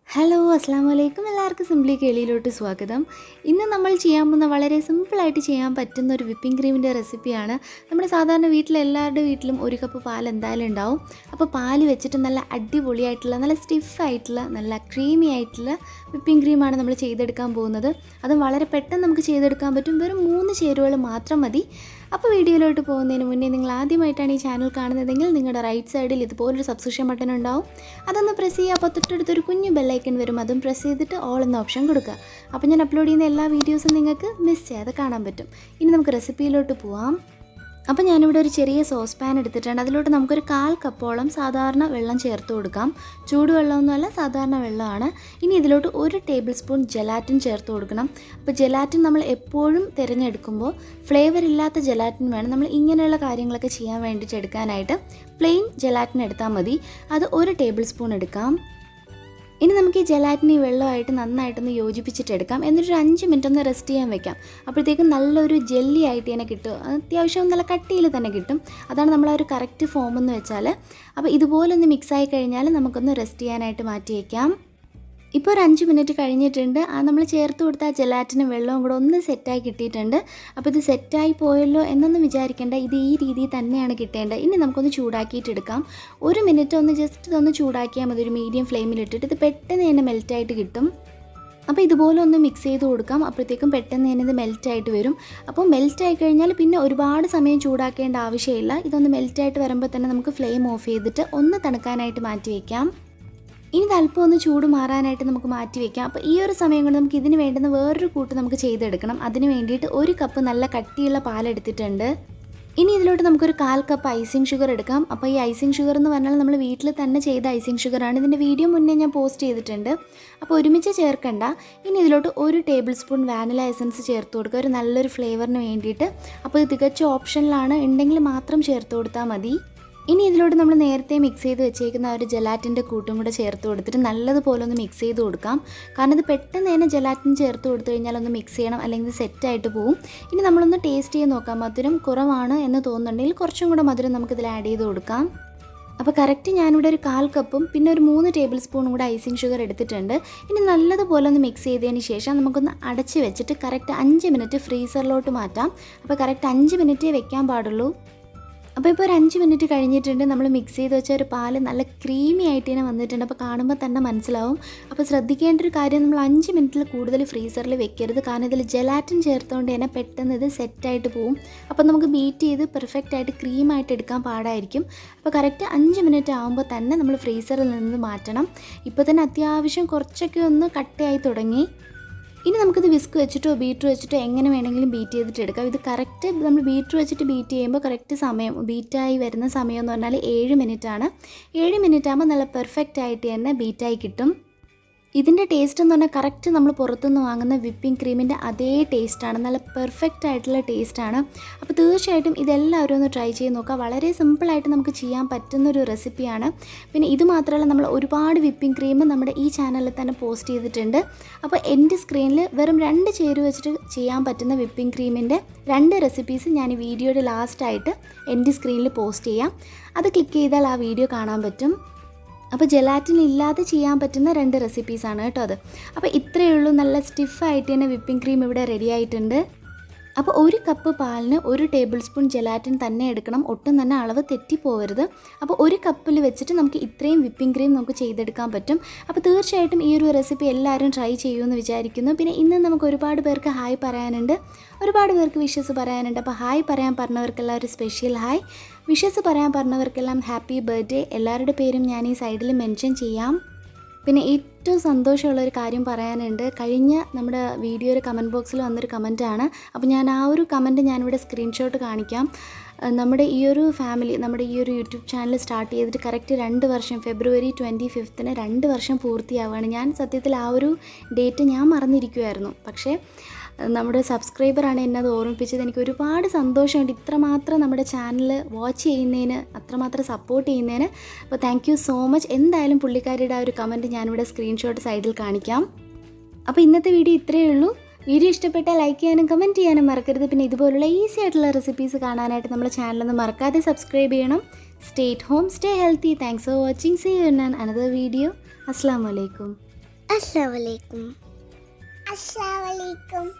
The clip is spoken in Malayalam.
ഹലോ അസ്സാം വലൈക്കും എല്ലാവർക്കും സിംപ്ലി കേളിയിലോട്ട് സ്വാഗതം. ഇന്ന് നമ്മൾ ചെയ്യാൻ പോകുന്ന വളരെ സിമ്പിളായിട്ട് ചെയ്യാൻ പറ്റുന്ന ഒരു വിപ്പിംഗ് ക്രീമിൻ്റെ റെസിപ്പിയാണ്. നമ്മുടെ സാധാരണ എല്ലാവരുടെ വീട്ടിലും ഒരു കപ്പ് പാൽ എന്തായാലും ഉണ്ടാവും. അപ്പോൾ പാൽ വെച്ചിട്ട് നല്ല അടിപൊളിയായിട്ടുള്ള നല്ല സ്റ്റിഫായിട്ടുള്ള നല്ല ക്രീമി ആയിട്ടുള്ള വിപ്പിംഗ് ക്രീമാണ് നമ്മൾ ചെയ്തെടുക്കാൻ പോകുന്നത്. അതും വളരെ പെട്ടെന്ന് നമുക്ക് ചെയ്തെടുക്കാൻ പറ്റും. വെറും 3 ചേരുവകൾ മാത്രം മതി. അപ്പോൾ വീഡിയോയിലോട്ട് പോകുന്നതിന് മുന്നേ നിങ്ങൾ ആദ്യമായിട്ടാണ് ഈ ചാനൽ കാണുന്നതെങ്കിൽ നിങ്ങളുടെ റൈറ്റ് സൈഡിൽ ഇതുപോലൊരു സബ്സ്ക്രിപ്ഷൻ ബട്ടൺ ഉണ്ടാവും. അതൊന്ന് പ്രസ് ചെയ്യുക. അപ്പോൾ തൊട്ടടുത്തൊരു കുഞ്ഞു ബെല്ലൈക്കൺ വരും. അതും പ്രസ് ചെയ്തിട്ട് ഓൾ എന്ന ഓപ്ഷൻ കൊടുക്കുക. അപ്പോൾ ഞാൻ അപ്ലോഡ് ചെയ്യുന്ന എല്ലാ വീഡിയോസും നിങ്ങൾക്ക് മിസ് ചെയ്യാതെ കാണാൻ പറ്റും. ഇനി നമുക്ക് റെസിപ്പിയിലോട്ട് പോവാം. അപ്പോൾ ഞാനിവിടെ ഒരു ചെറിയ സോസ് പാൻ എടുത്തിട്ടുണ്ട്. അതിലോട്ട് നമുക്കൊരു 1/4 കപ്പോളം സാധാരണ വെള്ളം ചേർത്ത് കൊടുക്കാം. ചൂടുവെള്ളമൊന്നുമല്ല, സാധാരണ വെള്ളമാണ്. ഇനി ഇതിലോട്ട് 1 ടേബിൾ സ്പൂൺ ജെലാറ്റിൻ ചേർത്ത് കൊടുക്കണം. അപ്പോൾ ജെലാറ്റിൻ നമ്മൾ എപ്പോഴും തിരഞ്ഞെടുക്കുമ്പോൾ ഫ്ലേവർ ഇല്ലാത്ത ജെലാറ്റിൻ വേണം. നമ്മൾ ഇങ്ങനെയുള്ള കാര്യങ്ങളൊക്കെ ചെയ്യാൻ വേണ്ടിയിട്ട് എടുക്കാനായിട്ട് പ്ലെയിൻ ജെലാറ്റിൻ എടുത്താൽ മതി. അത് 1 ടേബിൾ സ്പൂൺ എടുക്കാം. ഇനി നമുക്ക് ഈ ജെലാറ്റിൻ ഈ വെള്ളമായിട്ട് നന്നായിട്ടൊന്ന് യോജിപ്പിച്ചിട്ടെടുക്കാം. എന്നിട്ടൊരു 5 മിനിറ്റ് ഒന്ന് റെസ്റ്റ് ചെയ്യാൻ വെക്കാം. അപ്പോഴത്തേക്കും നല്ലൊരു ജെല്ലി ആയിട്ട് തന്നെ കിട്ടും. അത്യാവശ്യം നല്ല കട്ടിയിൽ തന്നെ കിട്ടും. അതാണ് നമ്മൾ ആ ഒരു കറക്റ്റ് ഫോം എന്ന് വെച്ചാൽ. അപ്പോൾ ഇതുപോലെ ഒന്ന് മിക്സായി കഴിഞ്ഞാൽ നമുക്കൊന്ന് റെസ്റ്റ് ചെയ്യാനായിട്ട് മാറ്റി വയ്ക്കാം. ഇപ്പോൾ ഒരു 5 മിനിറ്റ് കഴിഞ്ഞിട്ടുണ്ട്. നമ്മൾ ചേർത്ത് കൊടുത്ത ആ ജെലാറ്റിനും വെള്ളവും കൂടെ ഒന്ന് സെറ്റായി കിട്ടിയിട്ടുണ്ട്. അപ്പോൾ ഇത് സെറ്റായി പോയല്ലോ എന്നൊന്നും വിചാരിക്കേണ്ട. ഇത് ഈ രീതിയിൽ തന്നെയാണ് കിട്ടേണ്ടത്. ഇനി നമുക്കൊന്ന് ചൂടാക്കിയിട്ടെടുക്കാം. 1 മിനിറ്റ് ഒന്ന് ജസ്റ്റ് ഇതൊന്ന് ചൂടാക്കിയാൽ മതി. ഒരു മീഡിയം ഫ്ലെയിമിലിട്ടിട്ട് ഇത് പെട്ടെന്ന് തന്നെ മെൽറ്റായിട്ട് കിട്ടും. അപ്പോൾ ഇതുപോലെ ഒന്ന് മിക്സ് ചെയ്ത് കൊടുക്കാം. അപ്പോഴത്തേക്കും പെട്ടെന്ന് തന്നെ ഇത് മെൽറ്റായിട്ട് വരും. അപ്പോൾ മെൽറ്റായി കഴിഞ്ഞാൽ പിന്നെ ഒരുപാട് സമയം ചൂടാക്കേണ്ട ആവശ്യമില്ല. ഇതൊന്ന് മെൽറ്റായിട്ട് വരുമ്പോൾ തന്നെ നമുക്ക് ഫ്ലെയിം ഓഫ് ചെയ്തിട്ട് ഒന്ന് തണുക്കാനായിട്ട് മാറ്റി വയ്ക്കാം. ഇനി അല്പം ഒന്ന് ചൂട് മാറാനായിട്ട് നമുക്ക് മാറ്റി വയ്ക്കാം. അപ്പോൾ ഈ ഒരു സമയം കൊണ്ട് നമുക്ക് ഇതിന് വേണ്ടുന്ന വേറൊരു കൂട്ട് നമുക്ക് ചെയ്തെടുക്കണം. അതിന് വേണ്ടിയിട്ട് 1 കപ്പ് നല്ല കട്ടിയുള്ള പാലെടുത്തിട്ടുണ്ട്. ഇനി ഇതിലോട്ട് നമുക്കൊരു 1/4 കപ്പ് ഐസിങ് ഷുഗർ എടുക്കാം. അപ്പോൾ ഈ ഐസിങ് ഷുഗർ എന്ന് പറഞ്ഞാൽ നമ്മൾ വീട്ടിൽ തന്നെ ചെയ്ത ഐസിങ് ഷുഗറാണ്. ഇതിൻ്റെ വീഡിയോ മുന്നേ ഞാൻ പോസ്റ്റ് ചെയ്തിട്ടുണ്ട്. അപ്പോൾ ഒരുമിച്ച് ചേർക്കണ്ട. ഇനി ഇതിലോട്ട് 1 ടേബിൾ സ്പൂൺ വാനില എസൻസ് ചേർത്ത് കൊടുക്കുക, ഒരു നല്ലൊരു ഫ്ലേവറിന് വേണ്ടിയിട്ട്. അപ്പോൾ ഇത് തികച്ചും ഓപ്ഷനിലാണ്, ഉണ്ടെങ്കിൽ മാത്രം ചേർത്ത് കൊടുത്താൽ മതി. ഇനി ഇതിലോട്ട് നമ്മൾ നേരത്തെ മിക്സ് ചെയ്ത് വെച്ചേക്കുന്ന ഒരു ജെലാറ്റിൻ്റെ കൂട്ടും കൂടെ ചേർത്ത് കൊടുത്തിട്ട് നല്ലതുപോലെ ഒന്ന് മിക്സ് ചെയ്ത് കൊടുക്കാം. കാരണം ഇത് പെട്ടെന്ന് തന്നെ ജെലാറ്റിൻ ചേർത്ത് കൊടുത്തു കഴിഞ്ഞാൽ ഒന്ന് മിക്സ് ചെയ്യണം, അല്ലെങ്കിൽ ഇത് സെറ്റായിട്ട് പോവും. ഇനി നമ്മളൊന്ന് ടേസ്റ്റ് ചെയ്ത് നോക്കാം. മധുരം കുറവാണ് എന്ന് തോന്നുന്നുണ്ടെങ്കിൽ കുറച്ചും കൂടെ മധുരം നമുക്കിതിൽ ആഡ് ചെയ്ത് കൊടുക്കാം. അപ്പോൾ കറക്റ്റ് ഞാനിവിടെ ഒരു 1/4 കപ്പും പിന്നെ ഒരു 3 ടേബിൾ സ്പൂണും കൂടെ ഐസിങ് ഷുഗർ എടുത്തിട്ടുണ്ട്. ഇനി നല്ലതുപോലെ ഒന്ന് മിക്സ് ചെയ്തതിന് ശേഷം നമുക്കൊന്ന് അടച്ച് വെച്ചിട്ട് കറക്റ്റ് 5 മിനിറ്റ് ഫ്രീസറിലോട്ട് മാറ്റാം. അപ്പോൾ കറക്റ്റ് 5 മിനിറ്റേ വെക്കാൻ പാടുള്ളൂ. അപ്പോൾ ഇപ്പോൾ ഒരു 5 മിനിറ്റ് കഴിഞ്ഞിട്ടുണ്ട്. നമ്മൾ മിക്സ് ചെയ്ത് വെച്ച ഒരു പാല് നല്ല ക്രീമി ആയിട്ട് തന്നെ വന്നിട്ടുണ്ട്. അപ്പോൾ കാണുമ്പോൾ തന്നെ മനസ്സിലാവും. അപ്പോൾ ശ്രദ്ധിക്കേണ്ട ഒരു കാര്യം, നമ്മൾ 5 മിനിറ്റിൽ കൂടുതൽ ഫ്രീസറിൽ വെക്കരുത്. കാരണം ഇതിൽ ജെലാറ്റിൻ ചേർത്തുകൊണ്ട് തന്നെ പെട്ടെന്ന് ഇത് സെറ്റായിട്ട് പോവും. അപ്പോൾ നമുക്ക് ബീറ്റ് ചെയ്ത് പെർഫെക്റ്റ് ആയിട്ട് ക്രീമായിട്ട് എടുക്കാൻ പാടായിരിക്കും. അപ്പോൾ കറക്റ്റ് 5 മിനിറ്റ് ആകുമ്പോൾ തന്നെ നമ്മൾ ഫ്രീസറിൽ നിന്ന് മാറ്റണം. ഇപ്പോൾ തന്നെ അത്യാവശ്യം കുറച്ചൊക്കെ ഒന്ന് കട്ടയായി തുടങ്ങി. ഇനി നമുക്കിത് വിസ്ക് വെച്ചിട്ടോ ബീറ്റർ വെച്ചിട്ടോ എങ്ങനെ വേണമെങ്കിലും ബീറ്റ് ചെയ്തിട്ട് എടുക്കാം. ഇത് കറക്റ്റ് നമ്മൾ ബീറ്റർ വെച്ചിട്ട് ബീറ്റ് ചെയ്യുമ്പോൾ കറക്റ്റ് സമയം ബീറ്റായി വരുന്ന സമയം എന്ന് പറഞ്ഞാൽ 7 മിനിറ്റാണ്. 7 മിനിറ്റ് ആകുമ്പോൾ നല്ല പെർഫെക്റ്റ് ആയിട്ട് തന്നെ ബീറ്റായി കിട്ടും. ഇതിൻ്റെ ടേസ്റ്റ് എന്ന് പറഞ്ഞാൽ കറക്റ്റ് നമ്മൾ പുറത്തുനിന്ന് വാങ്ങുന്ന വിപ്പിംഗ് ക്രീമിൻ്റെ അതേ ടേസ്റ്റാണ്. നല്ല പെർഫെക്റ്റ് ആയിട്ടുള്ള ടേസ്റ്റാണ്. അപ്പോൾ തീർച്ചയായിട്ടും ഇതെല്ലാവരും ഒന്ന് ട്രൈ ചെയ്ത് നോക്കുക. വളരെ സിമ്പിളായിട്ട് നമുക്ക് ചെയ്യാൻ പറ്റുന്നൊരു റെസിപ്പിയാണ്. പിന്നെ ഇത് മാത്രമല്ല, നമ്മൾ ഒരുപാട് വിപ്പിംഗ് ക്രീം നമ്മുടെ ഈ ചാനലിൽ തന്നെ പോസ്റ്റ് ചെയ്തിട്ടുണ്ട്. അപ്പോൾ എൻ്റെ സ്ക്രീനിൽ വെറും 2 ചേരുവ വെച്ചിട്ട് ചെയ്യാൻ പറ്റുന്ന വിപ്പിംഗ് ക്രീമിൻ്റെ 2 റെസിപ്പീസ് ഞാൻ ഈ വീഡിയോയുടെ ലാസ്റ്റായിട്ട് എൻ്റെ സ്ക്രീനിൽ പോസ്റ്റ് ചെയ്യാം. അത് ക്ലിക്ക് ചെയ്താൽ ആ വീഡിയോ കാണാൻ പറ്റും. അപ്പോൾ ജെലാറ്റിൻ ഇല്ലാതെ ചെയ്യാൻ പറ്റുന്ന 2 റെസിപ്പീസാണ് കേട്ടോ അത്. അപ്പോൾ ഇത്രയേ ഉള്ളൂ. നല്ല സ്റ്റിഫായിട്ട് തന്നെ വിപ്പിംഗ് ക്രീം ഇവിടെ റെഡി ആയിട്ടുണ്ട്. അപ്പോൾ 1 കപ്പ് പാലിന് 1 ടേബിൾ സ്പൂൺ ജെലാറ്റിൻ തന്നെ എടുക്കണം. ഒട്ടും തന്നെ അളവ് തെറ്റിപ്പോവരുത്. അപ്പോൾ 1 കപ്പിൽ വെച്ചിട്ട് നമുക്ക് ഇത്രയും വിപ്പിംഗ് ക്രീം നമുക്ക് ചെയ്തെടുക്കാൻ പറ്റും. അപ്പോൾ തീർച്ചയായിട്ടും ഈ ഒരു റെസിപ്പി എല്ലാവരും ട്രൈ ചെയ്യുമെന്ന് വിചാരിക്കുന്നു. പിന്നെ ഇന്ന് നമുക്ക് ഒരുപാട് പേർക്ക് ഹായ് പറയാനുണ്ട്, ഒരുപാട് പേർക്ക് വിഷസ് പറയാനുണ്ട്. അപ്പോൾ ഹായ് പറയാൻ പറഞ്ഞവർക്കെല്ലാം ഒരു സ്പെഷ്യൽ ഹായ്, വിഷസ് പറയാൻ പറഞ്ഞവർക്കെല്ലാം ഹാപ്പി ബർത്ത്ഡേ. എല്ലാവരുടെ പേരും ഞാൻ ഈ സൈഡിൽ മെൻഷൻ ചെയ്യാം. പിന്നെ ഏറ്റവും സന്തോഷമുള്ളൊരു കാര്യം പറയാനുണ്ട്. കഴിഞ്ഞ നമ്മുടെ വീഡിയോയുടെ കമൻറ്റ് ബോക്സിൽ വന്നൊരു കമൻറ്റാണ്. അപ്പോൾ ഞാൻ ആ ഒരു കമൻറ്റ് ഞാനിവിടെ സ്ക്രീൻഷോട്ട് കാണിക്കാം. നമ്മുടെ ഈ ഒരു ഫാമിലി, നമ്മുടെ ഈ ഒരു യൂട്യൂബ് ചാനൽ സ്റ്റാർട്ട് ചെയ്തിട്ട് കറക്റ്റ് 2 വർഷം, ഫെബ്രുവരി 25-ന് 2 വർഷം പൂർത്തിയാവുകയാണ്. ഞാൻ സത്യത്തിൽ ആ ഒരു ഡേറ്റ് ഞാൻ മറന്നിരിക്കുമായിരുന്നു. പക്ഷേ നമ്മുടെ സബ്സ്ക്രൈബറാണ് എന്നെ അത് ഓർമ്മിപ്പിച്ചത്. എനിക്ക് ഒരുപാട് സന്തോഷമുണ്ട് ഇത്രമാത്രം നമ്മുടെ ചാനൽ വാച്ച് ചെയ്യുന്നതിന്, അത്രമാത്രം സപ്പോർട്ട് ചെയ്യുന്നതിന്. അപ്പോൾ താങ്ക് യു സോ മച്ച്. എന്തായാലും പുള്ളിക്കാരിയുടെ ആ ഒരു കമൻറ്റ് ഞാനിവിടെ സ്ക്രീൻഷോട്ട് സൈഡിൽ കാണിക്കാം. അപ്പോൾ ഇന്നത്തെ വീഡിയോ ഇത്രയേ ഉള്ളൂ. വീഡിയോ ഇഷ്ടപ്പെട്ടാൽ ലൈക്ക് ചെയ്യാനും കമൻറ്റ് ചെയ്യാനും മറക്കരുത്. പിന്നെ ഇതുപോലുള്ള ഈസി ആയിട്ടുള്ള റെസിപ്പീസ് കാണാനായിട്ട് നമ്മുടെ ചാനലൊന്ന് മറക്കാതെ സബ്സ്ക്രൈബ് ചെയ്യണം. Stay at home, stay healthy. Thanks for watching. See you in another video. അസ്സലാമു അലൈക്കും. അസ്സലാമലൈക്കും. അസ്സലാമലൈക്കും.